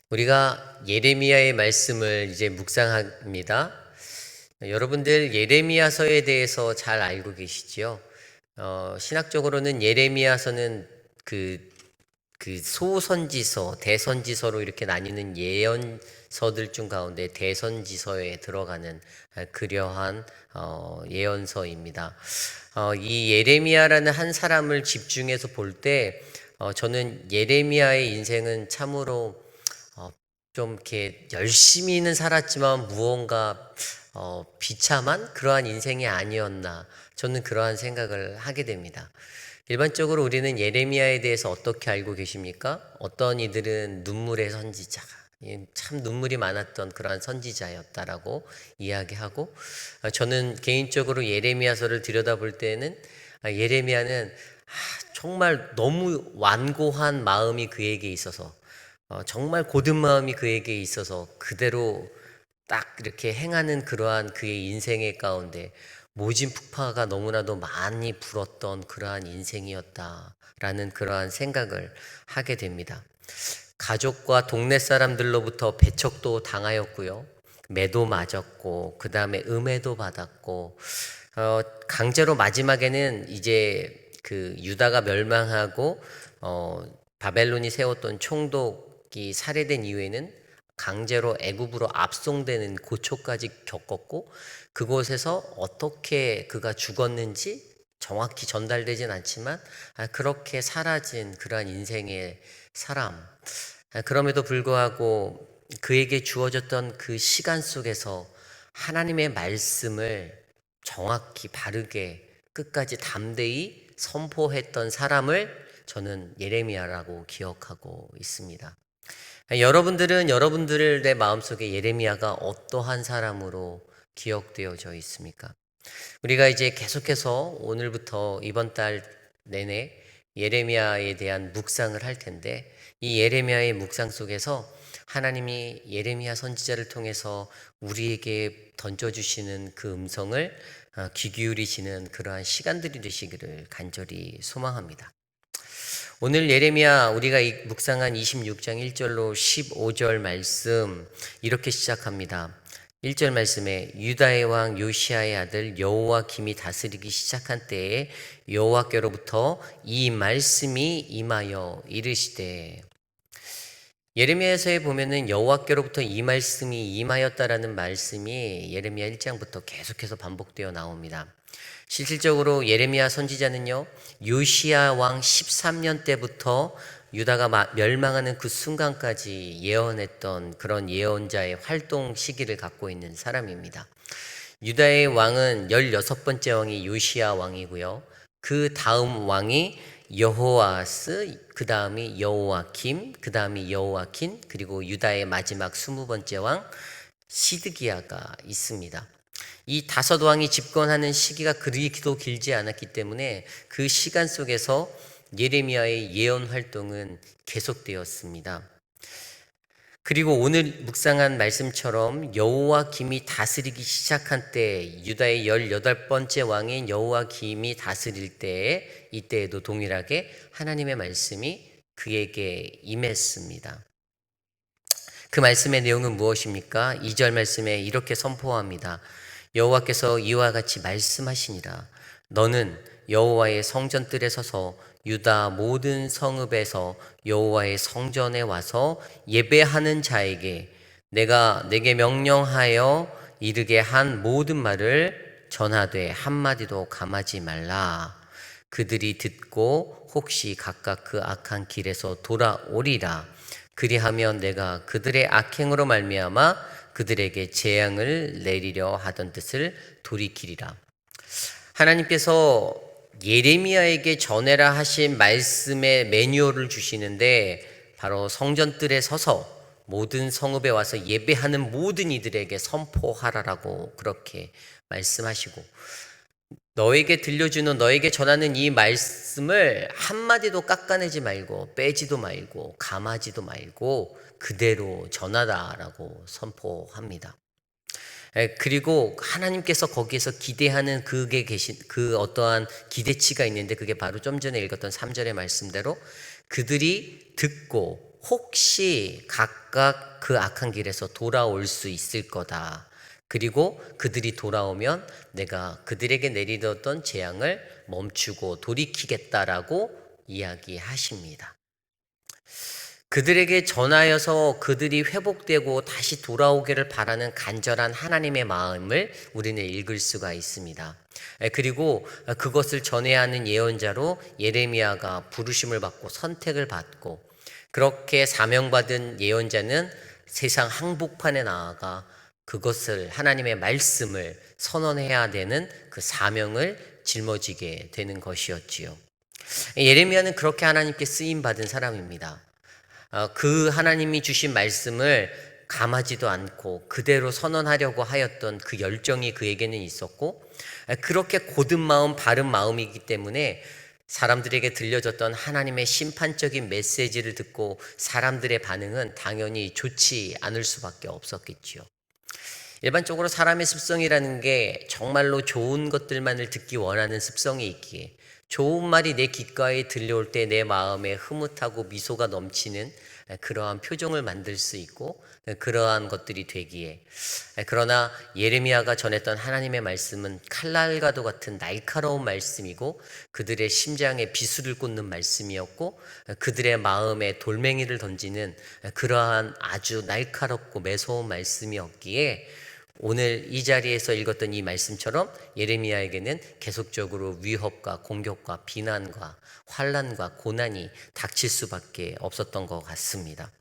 우리가 예레미야의 말씀을 이제 묵상합니다. 여러분들 예레미야서에 대해서 잘 알고 계시지요? 신학적으로는 예레미야서는 그 소선지서, 대선지서로 이렇게 나뉘는 예언서들 중 가운데 대선지서에 들어가는 그러한 예언서입니다. 이 예레미야라는 한 사람을 집중해서 볼 때 저는 예레미야의 인생은 참으로 좀 이렇게 열심히는 살았지만 무언가 비참한 그러한 인생이 아니었나, 저는 그러한 생각을 하게 됩니다. 일반적으로 우리는 예레미야에 대해서 어떻게 알고 계십니까? 어떤 이들은 눈물의 선지자, 참 눈물이 많았던 그러한 선지자였다라고 이야기하고, 저는 개인적으로 예레미야서를 들여다볼 때는 예레미야는 정말 너무 완고한 마음이 그에게 있어서, 정말 고든 마음이 그에게 있어서 그대로 딱 이렇게 행하는 그러한 그의 인생의 가운데 모진 풍파가 너무나도 많이 불었던 그러한 인생이었다라는 그러한 생각을 하게 됩니다. 가족과 동네 사람들로부터 배척도 당하였고요, 매도 맞았고, 그 다음에 음해도 받았고, 강제로 마지막에는 이제 그 유다가 멸망하고 바벨론이 세웠던 총독이 살해된 이후에는 강제로 애굽으로 압송되는 고초까지 겪었고, 그곳에서 어떻게 그가 죽었는지 정확히 전달되진 않지만 그렇게 사라진 그러한 인생의 사람, 그럼에도 불구하고 그에게 주어졌던 그 시간 속에서 하나님의 말씀을 정확히 바르게 끝까지 담대히 선포했던 사람을 저는 예레미야라고 기억하고 있습니다. 여러분들은 여러분들의 마음속에 예레미야가 어떠한 사람으로 기억되어져 있습니까? 우리가 이제 계속해서 오늘부터 이번 달 내내 예레미야에 대한 묵상을 할 텐데, 이 예레미야의 묵상 속에서 하나님이 예레미야 선지자를 통해서 우리에게 던져주시는 그 음성을 귀 기울이시는 그러한 시간들이 되시기를 간절히 소망합니다. 오늘 예레미야 우리가 묵상한 26장 1절로 15절 말씀 이렇게 시작합니다. 1절 말씀에 유다의 왕 요시야의 아들 여호와김이 다스리기 시작한 때에 여호와께로부터 이 말씀이 임하여 이르시되, 예레미야서에 보면은 여호와께로부터 이 말씀이 임하였다라는 말씀이 예레미야 1장부터 계속해서 반복되어 나옵니다. 실질적으로 예레미야 선지자는요, 요시야 왕 13년 때부터 유다가 멸망하는 그 순간까지 예언했던 그런 예언자의 활동 시기를 갖고 있는 사람입니다. 유다의 왕은 16번째 왕이 요시야 왕이고요, 그 다음 왕이 여호아스, 그 다음이 여호와김, 그 다음이 여호와킨, 그리고 유다의 마지막 20번째 왕 시드기야가 있습니다. 이 5왕이 집권하는 시기가 그리도 길지 않았기 때문에 그 시간 속에서 예레미야의 예언 활동은 계속되었습니다. 그리고 오늘 묵상한 말씀처럼 여호와김이 다스리기 시작한 때, 유다의 18번째 왕인 여호와김이 다스릴 때에, 이때에도 동일하게 하나님의 말씀이 그에게 임했습니다. 그 말씀의 내용은 무엇입니까? 2절 말씀에 이렇게 선포합니다. 여호와께서 이와 같이 말씀하시니라. 너는 여호와의 성전뜰에 서서 유다 모든 성읍에서 여호와의 성전에 와서 예배하는 자에게 내가 내게 명령하여 이르게 한 모든 말을 전하되 한마디도 감하지 말라. 그들이 듣고 혹시 각각 그 악한 길에서 돌아오리라. 그리하면 내가 그들의 악행으로 말미암아 그들에게 재앙을 내리려 하던 뜻을 돌이키리라. 하나님께서 예레미야에게 전해라 하신 말씀의 매뉴얼을 주시는데, 바로 성전뜰에 서서 모든 성읍에 와서 예배하는 모든 이들에게 선포하라라고 그렇게 말씀하시고, 너에게 들려주는, 너에게 전하는 이 말씀을 한마디도 깎아내지 말고 빼지도 말고 감하지도 말고 그대로 전하라라고 선포합니다. 그리고 하나님께서 거기에서 기대하는 그게 계신 그 어떠한 기대치가 있는데, 그게 바로 좀 전에 읽었던 3절의 말씀대로 그들이 듣고 혹시 각각 그 악한 길에서 돌아올 수 있을 거다. 그리고 그들이 돌아오면 내가 그들에게 내리던 재앙을 멈추고 돌이키겠다라고 이야기하십니다. 그들에게 전하여서 그들이 회복되고 다시 돌아오기를 바라는 간절한 하나님의 마음을 우리는 읽을 수가 있습니다. 그리고 그것을 전해야 하는 예언자로 예레미야가 부르심을 받고 선택을 받고, 그렇게 사명받은 예언자는 세상 항복판에 나아가 그것을, 하나님의 말씀을 선언해야 되는 그 사명을 짊어지게 되는 것이었지요. 예레미야는 그렇게 하나님께 쓰임 받은 사람입니다. 그 하나님이 주신 말씀을 감하지도 않고 그대로 선언하려고 하였던 그 열정이 그에게는 있었고, 그렇게 곧은 마음, 바른 마음이기 때문에 사람들에게 들려졌던 하나님의 심판적인 메시지를 듣고 사람들의 반응은 당연히 좋지 않을 수밖에 없었겠지요. 일반적으로 사람의 습성이라는 게 정말로 좋은 것들만을 듣기 원하는 습성이 있기에, 좋은 말이 내 귓가에 들려올 때 내 마음에 흐뭇하고 미소가 넘치는 그러한 표정을 만들 수 있고 그러한 것들이 되기에, 그러나 예레미야가 전했던 하나님의 말씀은 칼날과도 같은 날카로운 말씀이고 그들의 심장에 비수를 꽂는 말씀이었고 그들의 마음에 돌멩이를 던지는 그러한 아주 날카롭고 매서운 말씀이었기에, 오늘 이 자리에서 읽었던 이 말씀처럼 예레미야에게는 계속적으로 위협과 공격과 비난과 환난과 고난이 닥칠 수밖에 없었던 것 같습니다.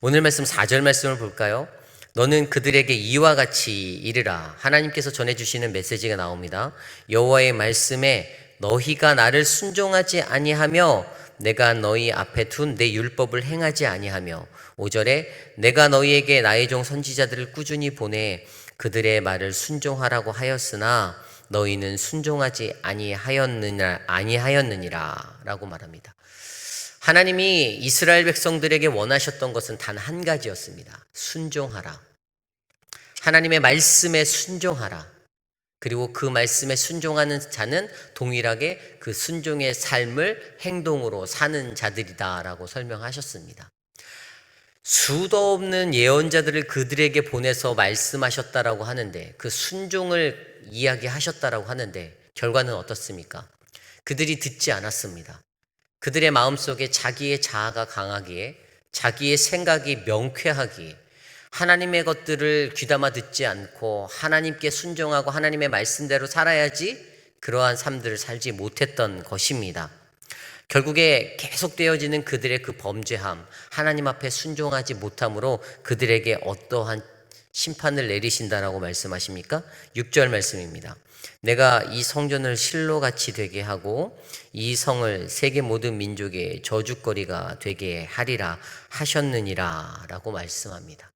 오늘 말씀 4절 말씀을 볼까요? 너는 그들에게 이와 같이 이르라. 하나님께서 전해주시는 메시지가 나옵니다. 여호와의 말씀에 너희가 나를 순종하지 아니하며 내가 너희 앞에 둔 내 율법을 행하지 아니하며, 5절에 내가 너희에게 나의 종 선지자들을 꾸준히 보내 그들의 말을 순종하라고 하였으나 너희는 순종하지 아니하였느니라 라고 말합니다. 하나님이 이스라엘 백성들에게 원하셨던 것은 단 한 가지였습니다. 순종하라. 하나님의 말씀에 순종하라. 그리고 그 말씀에 순종하는 자는 동일하게 그 순종의 삶을 행동으로 사는 자들이다라고 설명하셨습니다. 수도 없는 예언자들을 그들에게 보내서 말씀하셨다라고 하는데, 그 순종을 이야기하셨다라고 하는데 결과는 어떻습니까? 그들이 듣지 않았습니다. 그들의 마음속에 자기의 자아가 강하기에, 자기의 생각이 명쾌하기에 하나님의 것들을 귀담아 듣지 않고 하나님께 순종하고 하나님의 말씀대로 살아야지 그러한 삶들을 살지 못했던 것입니다. 결국에 계속되어지는 그들의 그 범죄함, 하나님 앞에 순종하지 못함으로 그들에게 어떠한 심판을 내리신다라고 말씀하십니까? 6절 말씀입니다. 내가 이 성전을 실로같이 되게 하고 이 성을 세계 모든 민족의 저주거리가 되게 하리라 하셨느니라 라고 말씀합니다.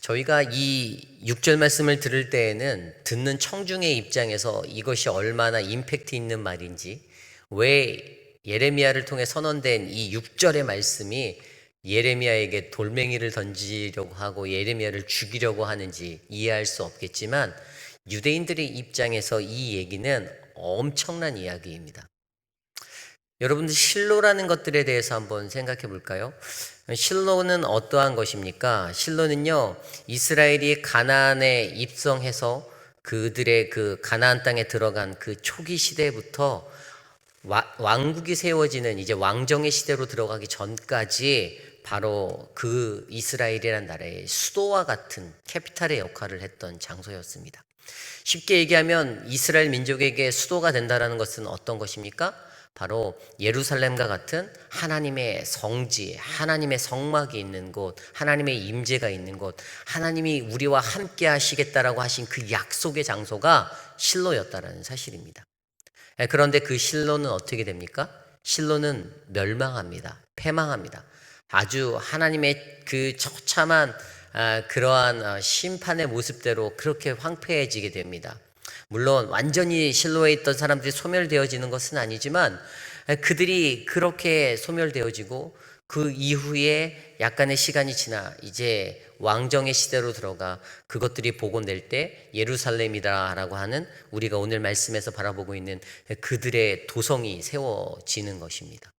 저희가 이 6절 말씀을 들을 때에는 듣는 청중의 입장에서 이것이 얼마나 임팩트 있는 말인지, 왜 예레미야를 통해 선언된 이 6절의 말씀이 예레미야에게 돌멩이를 던지려고 하고 예레미야를 죽이려고 하는지 이해할 수 없겠지만, 유대인들의 입장에서 이 얘기는 엄청난 이야기입니다. 여러분들 실로라는 것들에 대해서 한번 생각해 볼까요? 실로는 어떠한 것입니까? 실로는요, 이스라엘이 가나안에 입성해서 그들의 그 가나안 땅에 들어간 그 초기 시대부터 왕국이 세워지는 이제 왕정의 시대로 들어가기 전까지 바로 그 이스라엘이라는 나라의 수도와 같은 캐피탈의 역할을 했던 장소였습니다. 쉽게 얘기하면 이스라엘 민족에게 수도가 된다는 것은 어떤 것입니까? 바로 예루살렘과 같은 하나님의 성지, 하나님의 성막이 있는 곳, 하나님의 임재가 있는 곳, 하나님이 우리와 함께 하시겠다라고 하신 그 약속의 장소가 실로였다라는 사실입니다. 그런데 그 실로는 어떻게 됩니까? 실로는 멸망합니다. 패망합니다. 아주 하나님의 그 처참한 그러한 심판의 모습대로 그렇게 황폐해지게 됩니다. 물론 완전히 실로에 있던 사람들이 소멸되어지는 것은 아니지만 그들이 그렇게 소멸되어지고 그 이후에 약간의 시간이 지나 이제 왕정의 시대로 들어가 그것들이 복원될 때 예루살렘이다라고 하는, 우리가 오늘 말씀에서 바라보고 있는 그들의 도성이 세워지는 것입니다.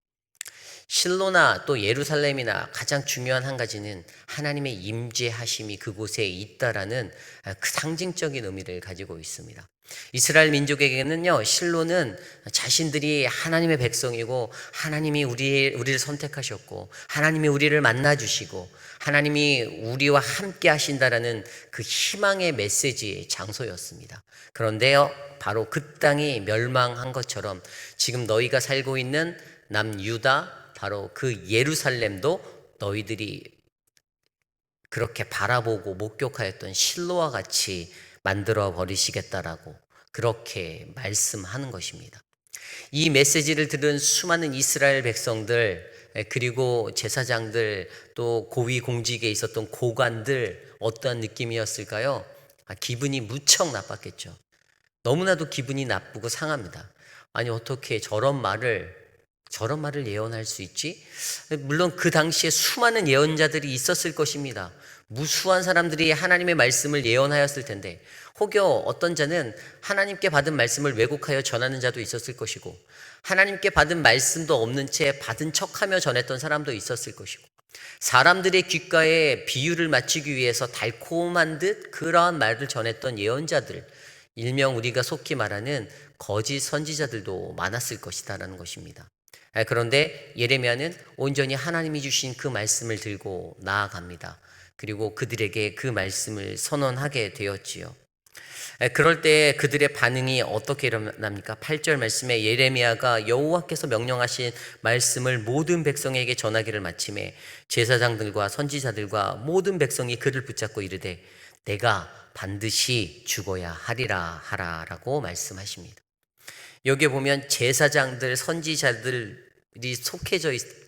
실로나 또 예루살렘이나 가장 중요한 한 가지는 하나님의 임재하심이 그곳에 있다라는 그 상징적인 의미를 가지고 있습니다. 이스라엘 민족에게는요, 실로는 자신들이 하나님의 백성이고 하나님이 우리를 선택하셨고 하나님이 우리를 만나주시고 하나님이 우리와 함께 하신다라는 그 희망의 메시지의 장소였습니다. 그런데요, 바로 그 땅이 멸망한 것처럼 지금 너희가 살고 있는 남유다, 바로 그 예루살렘도 너희들이 그렇게 바라보고 목격하였던 실로와 같이 만들어 버리시겠다라고 그렇게 말씀하는 것입니다. 이 메시지를 들은 수많은 이스라엘 백성들, 그리고 제사장들, 또 고위 공직에 있었던 고관들, 어떠한 느낌이었을까요? 기분이 무척 나빴겠죠. 너무나도 기분이 나쁘고 상합니다. 아니, 어떻게 저런 말을 예언할 수 있지? 물론 그 당시에 수많은 예언자들이 있었을 것입니다. 무수한 사람들이 하나님의 말씀을 예언하였을 텐데, 혹여 어떤 자는 하나님께 받은 말씀을 왜곡하여 전하는 자도 있었을 것이고, 하나님께 받은 말씀도 없는 채 받은 척하며 전했던 사람도 있었을 것이고, 사람들의 귓가에 비유를 맞추기 위해서 달콤한 듯 그러한 말을 전했던 예언자들, 일명 우리가 속히 말하는 거짓 선지자들도 많았을 것이다라는 것입니다. 그런데 예레미야는 온전히 하나님이 주신 그 말씀을 들고 나아갑니다. 그리고 그들에게 그 말씀을 선언하게 되었지요. 그럴 때 그들의 반응이 어떻게 일어납니까? 8절 말씀에 예레미야가 여호와께서 명령하신 말씀을 모든 백성에게 전하기를 마침에 제사장들과 선지자들과 모든 백성이 그를 붙잡고 이르되 내가 반드시 죽어야 하라라고 말씀하십니다. 여기에 보면 제사장들, 선지자들이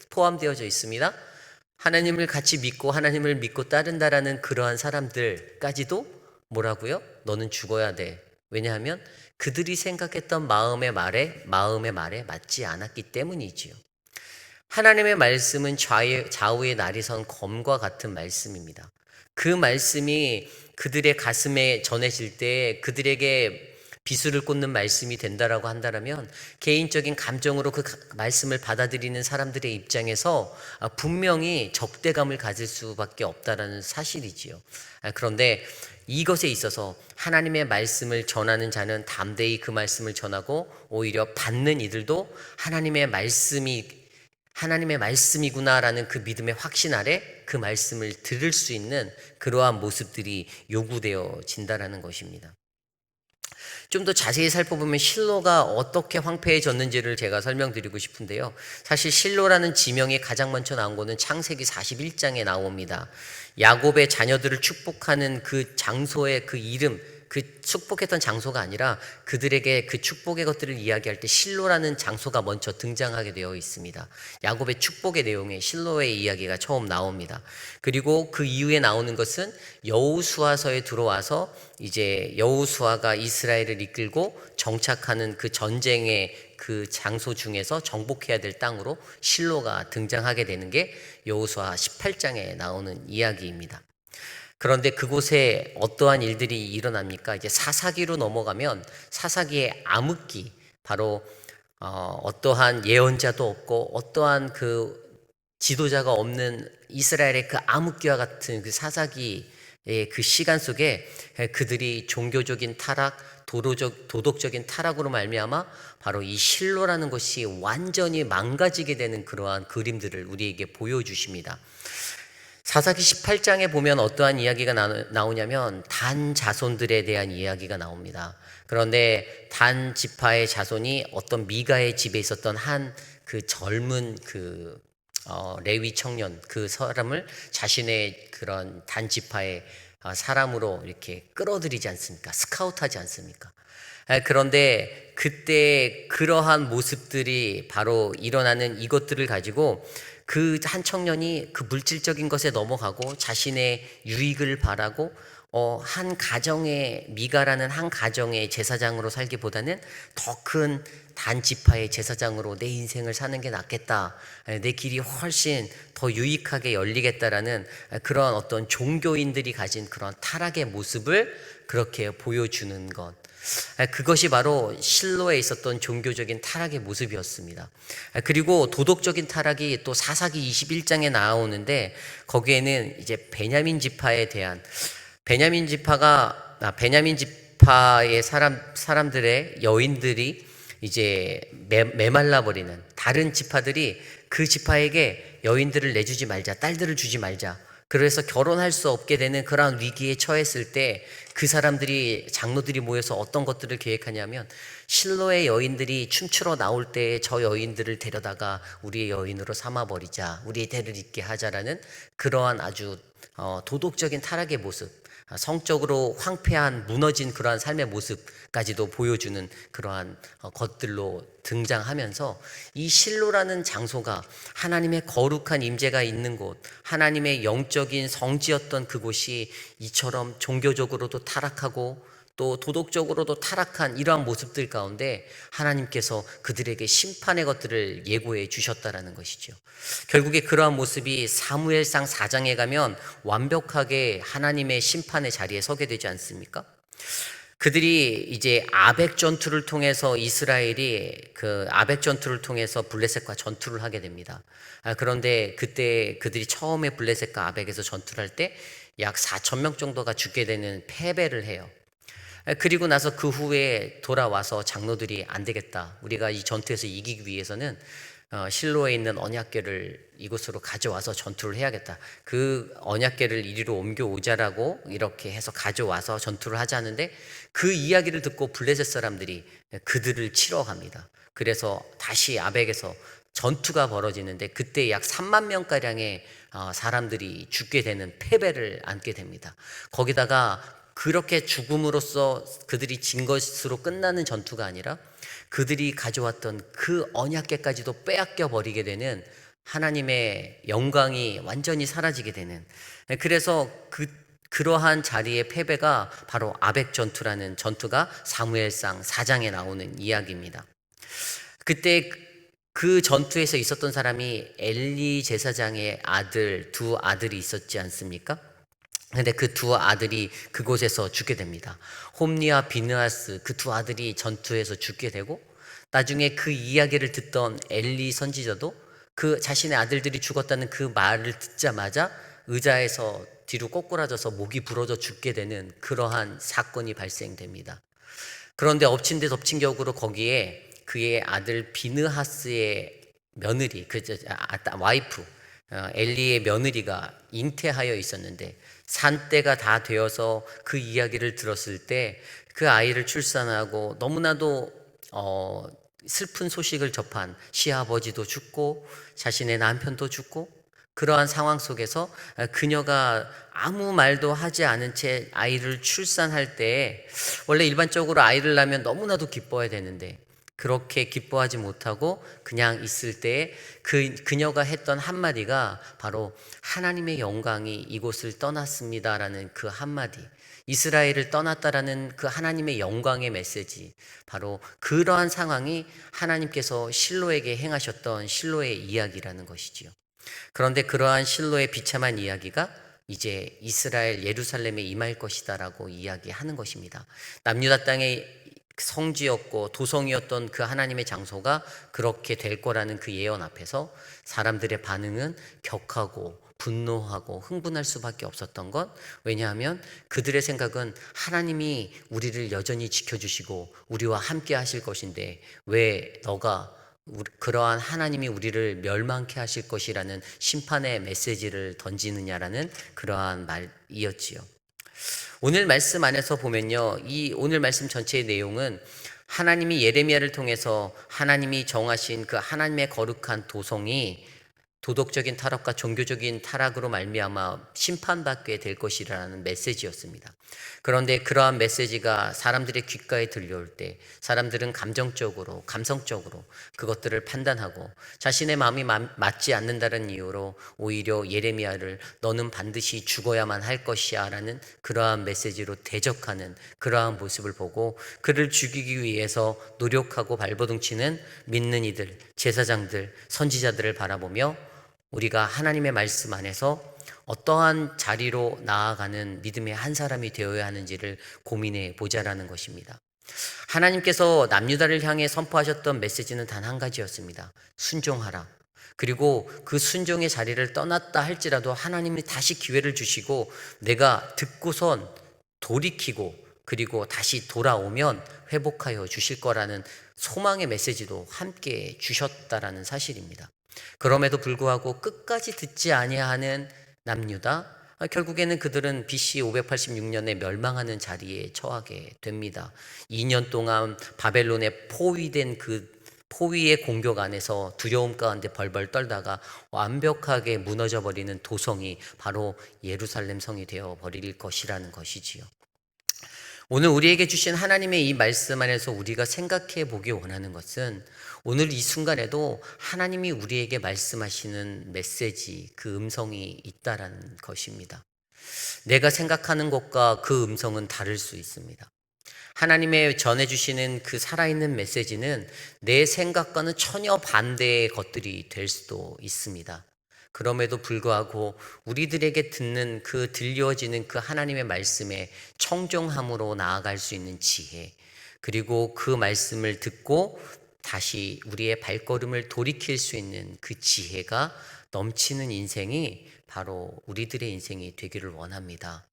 포함되어져 있습니다. 하나님을 같이 믿고 하나님을 믿고 따른다라는 그러한 사람들까지도 뭐라고요? 너는 죽어야 돼. 왜냐하면 그들이 생각했던 마음의 말에 맞지 않았기 때문이지요. 하나님의 말씀은 좌우의 날이 선 검과 같은 말씀입니다. 그 말씀이 그들의 가슴에 전해질 때 그들에게 비수를 꽂는 말씀이 된다라고 한다면 개인적인 감정으로 그 말씀을 받아들이는 사람들의 입장에서 분명히 적대감을 가질 수밖에 없다라는 사실이지요. 그런데 이것에 있어서 하나님의 말씀을 전하는 자는 담대히 그 말씀을 전하고 오히려 받는 이들도 하나님의 말씀이구나라는 그 믿음의 확신 아래 그 말씀을 들을 수 있는 그러한 모습들이 요구되어진다라는 것입니다. 좀 더 자세히 살펴보면 실로가 어떻게 황폐해졌는지를 제가 설명드리고 싶은데요. 사실 실로라는 지명이 가장 먼저 나온 것은 창세기 41장에 나옵니다. 야곱의 자녀들을 축복하는 그 장소의 그 이름, 그 축복했던 장소가 아니라 그들에게 그 축복의 것들을 이야기할 때 실로라는 장소가 먼저 등장하게 되어 있습니다. 야곱의 축복의 내용에 실로의 이야기가 처음 나옵니다. 그리고 그 이후에 나오는 것은 여호수아서에 들어와서 이제 여호수아가 이스라엘을 이끌고 정착하는 그 전쟁의 그 장소 중에서 정복해야 될 땅으로 실로가 등장하게 되는 게 여호수아 18장에 나오는 이야기입니다. 그런데 그곳에 어떠한 일들이 일어납니까? 이제 사사기로 넘어가면 사사기의 암흑기, 바로 어떠한 예언자도 없고 어떠한 그 지도자가 없는 이스라엘의 그 암흑기와 같은 그 사사기의 그 시간 속에 그들이 종교적인 타락, 도덕적인 타락으로 말미암아 바로 이 실로라는 것이 완전히 망가지게 되는 그러한 그림들을 우리에게 보여주십니다. 사사기 18장에 보면 어떠한 이야기가 나오냐면 단 자손들에 대한 이야기가 나옵니다. 그런데 단 지파의 자손이 어떤 미가의 집에 있었던 한 그 젊은 그 레위 청년, 그 사람을 자신의 그런 단 지파의 사람으로 이렇게 끌어들이지 않습니까? 스카우트하지 않습니까? 그런데 그때 그러한 모습들이 바로 일어나는 이것들을 가지고 그 한 청년이 그 물질적인 것에 넘어가고 자신의 유익을 바라고 한 가정의 미가라는 한 가정의 제사장으로 살기보다는 더 큰 단지파의 제사장으로 내 인생을 사는 게 낫겠다. 내 길이 훨씬 더 유익하게 열리겠다라는 그런 어떤 종교인들이 가진 그런 타락의 모습을 그렇게 보여주는 것. 그것이 바로 실로에 있었던 종교적인 타락의 모습이었습니다. 그리고 도덕적인 타락이 또 사사기 21장에 나오는데 거기에는 이제 베냐민 지파의 사람들의 여인들이 이제 메말라 버리는, 다른 지파들이 그 지파에게 여인들을 내주지 말자, 딸들을 주지 말자, 그래서 결혼할 수 없게 되는 그러한 위기에 처했을 때 그 사람들이, 장로들이 모여서 어떤 것들을 계획하냐면, 실로의 여인들이 춤추러 나올 때 저 여인들을 데려다가 우리의 여인으로 삼아버리자, 우리의 대를 잇게 하자라는 그러한 아주 도덕적인 타락의 모습, 성적으로 황폐한, 무너진 그러한 삶의 모습까지도 보여주는 그러한 것들로 등장하면서, 이 실로라는 장소가 하나님의 거룩한 임재가 있는 곳, 하나님의 영적인 성지였던 그곳이 이처럼 종교적으로도 타락하고 또 도덕적으로도 타락한 이러한 모습들 가운데 하나님께서 그들에게 심판의 것들을 예고해 주셨다라는 것이죠. 결국에 그러한 모습이 사무엘상 4장에 가면 완벽하게 하나님의 심판의 자리에 서게 되지 않습니까? 그들이 이제 아벡 전투를 통해서, 이스라엘이 그 아벡 전투를 통해서 블레셋과 전투를 하게 됩니다. 그런데 그때 그들이 처음에 블레셋과 아벡에서 전투를 할 때 약 4천 명 정도가 죽게 되는 패배를 해요. 그리고 나서 그 후에 돌아와서 장로들이 안 되겠다, 우리가 이 전투에서 이기기 위해서는 실로에 있는 언약궤를 이곳으로 가져와서 전투를 해야겠다, 그 언약궤를 이리로 옮겨오자라고 이렇게 해서 가져와서 전투를 하자는데, 그 이야기를 듣고 블레셋 사람들이 그들을 치러 갑니다. 그래서 다시 아벡에서 전투가 벌어지는데 그때 약 3만 명가량의 사람들이 죽게 되는 패배를 안게 됩니다. 거기다가 그렇게 죽음으로써 그들이 진 것으로 끝나는 전투가 아니라 그들이 가져왔던 그 언약궤까지도 빼앗겨 버리게 되는, 하나님의 영광이 완전히 사라지게 되는, 그래서 그러한 자리의 패배가 바로 아벡 전투라는 전투가 사무엘상 4장에 나오는 이야기입니다. 그때 그 전투에서 있었던 사람이 엘리 제사장의 두 아들이 있었지 않습니까? 근데 그 두 아들이 그곳에서 죽게 됩니다. 홈리와 비느하스, 그 두 아들이 전투에서 죽게 되고, 나중에 그 이야기를 듣던 엘리 선지자도 그 자신의 아들들이 죽었다는 그 말을 듣자마자 의자에서 뒤로 꼬꾸라져서 목이 부러져 죽게 되는 그러한 사건이 발생됩니다. 그런데 엎친 데 덮친 격으로 거기에 그의 아들 비느하스의 며느리, 와이프, 엘리의 며느리가 잉태하여 있었는데, 산때가 다 되어서 그 이야기를 들었을 때 그 아이를 출산하고 너무나도 슬픈 소식을 접한 시아버지도 죽고 자신의 남편도 죽고, 그러한 상황 속에서 그녀가 아무 말도 하지 않은 채 아이를 출산할 때, 원래 일반적으로 아이를 낳으면 너무나도 기뻐해야 되는데 그렇게 기뻐하지 못하고 그냥 있을 때 그녀가 했던 한마디가 바로 하나님의 영광이 이곳을 떠났습니다라는 그 한마디, 이스라엘을 떠났다라는 그 하나님의 영광의 메시지, 바로 그러한 상황이 하나님께서 실로에게 행하셨던 실로의 이야기라는 것이지요. 그런데 그러한 실로의 비참한 이야기가 이제 이스라엘 예루살렘에 임할 것이다라고 이야기하는 것입니다. 남유다 땅의 성지였고 도성이었던 그 하나님의 장소가 그렇게 될 거라는 그 예언 앞에서 사람들의 반응은 격하고 분노하고 흥분할 수밖에 없었던 것, 왜냐하면 그들의 생각은 하나님이 우리를 여전히 지켜주시고 우리와 함께 하실 것인데 왜 너가 그러한 하나님이 우리를 멸망케 하실 것이라는 심판의 메시지를 던지느냐라는 그러한 말이었지요. 오늘 말씀 안에서 보면요, 이 오늘 말씀 전체의 내용은 하나님이 예레미야를 통해서 하나님이 정하신 그 하나님의 거룩한 도성이 도덕적인 타락과 종교적인 타락으로 말미암아 심판받게 될 것이라는 메시지였습니다. 그런데 그러한 메시지가 사람들의 귓가에 들려올 때 사람들은 감정적으로, 감성적으로 그것들을 판단하고 자신의 마음이 맞지 않는다는 이유로 오히려 예레미야를 너는 반드시 죽어야만 할 것이야 라는 그러한 메시지로 대적하는 그러한 모습을 보고 그를 죽이기 위해서 노력하고 발버둥치는 믿는 이들, 제사장들, 선지자들을 바라보며 우리가 하나님의 말씀 안에서 어떠한 자리로 나아가는 믿음의 한 사람이 되어야 하는지를 고민해 보자라는 것입니다. 하나님께서 남유다를 향해 선포하셨던 메시지는 단 한 가지였습니다. 순종하라. 그리고 그 순종의 자리를 떠났다 할지라도 하나님이 다시 기회를 주시고 내가 듣고선 돌이키고 그리고 다시 돌아오면 회복하여 주실 거라는 소망의 메시지도 함께 주셨다라는 사실입니다. 그럼에도 불구하고 끝까지 듣지 아니하는 남유다, 결국에는 그들은 BC 586년에 멸망하는 자리에 처하게 됩니다. 2년 동안 바벨론에 포위된 그 포위의 공격 안에서 두려움 가운데 벌벌 떨다가 완벽하게 무너져 버리는 도성이 바로 예루살렘 성이 되어 버릴 것이라는 것이지요. 오늘 우리에게 주신 하나님의 이 말씀 안에서 우리가 생각해 보기 원하는 것은 오늘 이 순간에도 하나님이 우리에게 말씀하시는 메시지, 그 음성이 있다라는 것입니다. 내가 생각하는 것과 그 음성은 다를 수 있습니다. 하나님의 전해주시는 그 살아있는 메시지는 내 생각과는 전혀 반대의 것들이 될 수도 있습니다. 그럼에도 불구하고 우리들에게 듣는 그 들려지는 그 하나님의 말씀에 청종함으로 나아갈 수 있는 지혜, 그리고 그 말씀을 듣고 다시 우리의 발걸음을 돌이킬 수 있는 그 지혜가 넘치는 인생이 바로 우리들의 인생이 되기를 원합니다.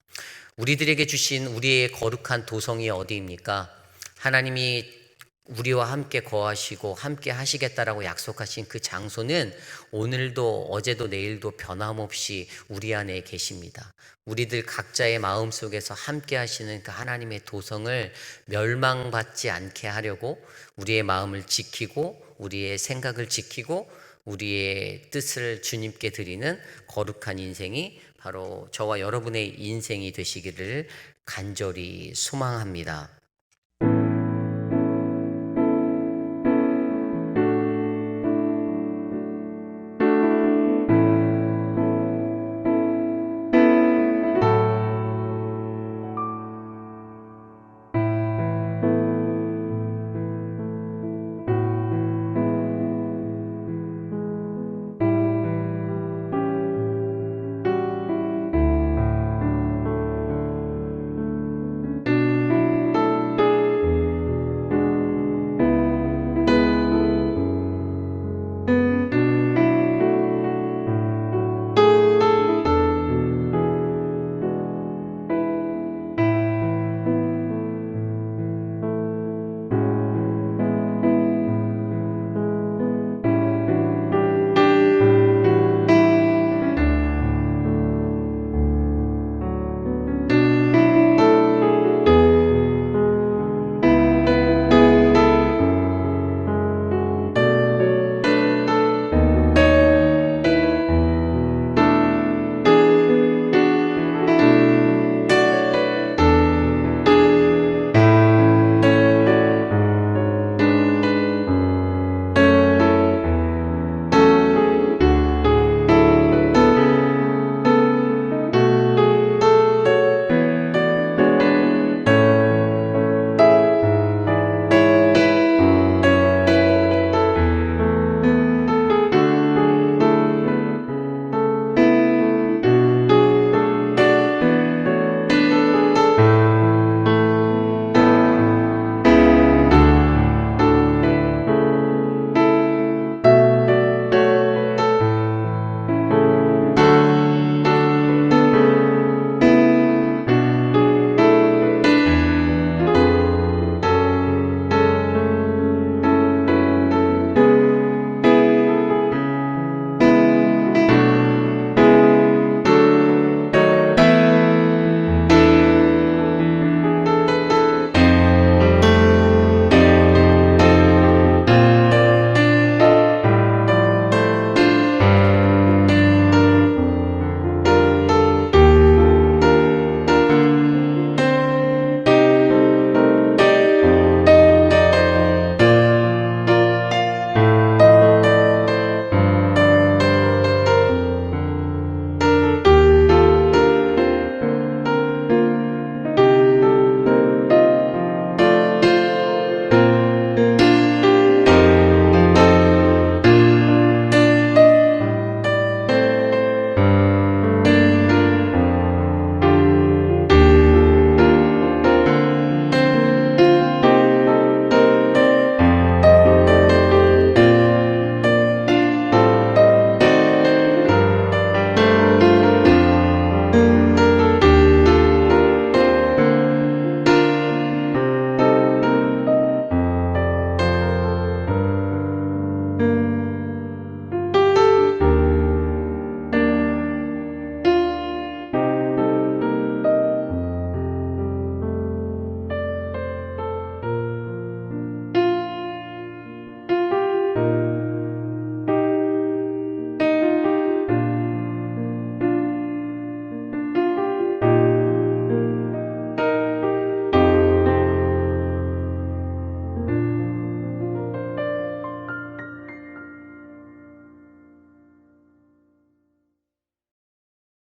우리들에게 주신 우리의 거룩한 도성이 어디입니까? 하나님이 우리와 함께 거하시고 함께 하시겠다라고 약속하신 그 장소는 오늘도 어제도 내일도 변함없이 우리 안에 계십니다. 우리들 각자의 마음 속에서 함께 하시는 그 하나님의 도성을 멸망받지 않게 하려고 우리의 마음을 지키고 우리의 생각을 지키고 우리의 뜻을 주님께 드리는 거룩한 인생이 바로 저와 여러분의 인생이 되시기를 간절히 소망합니다.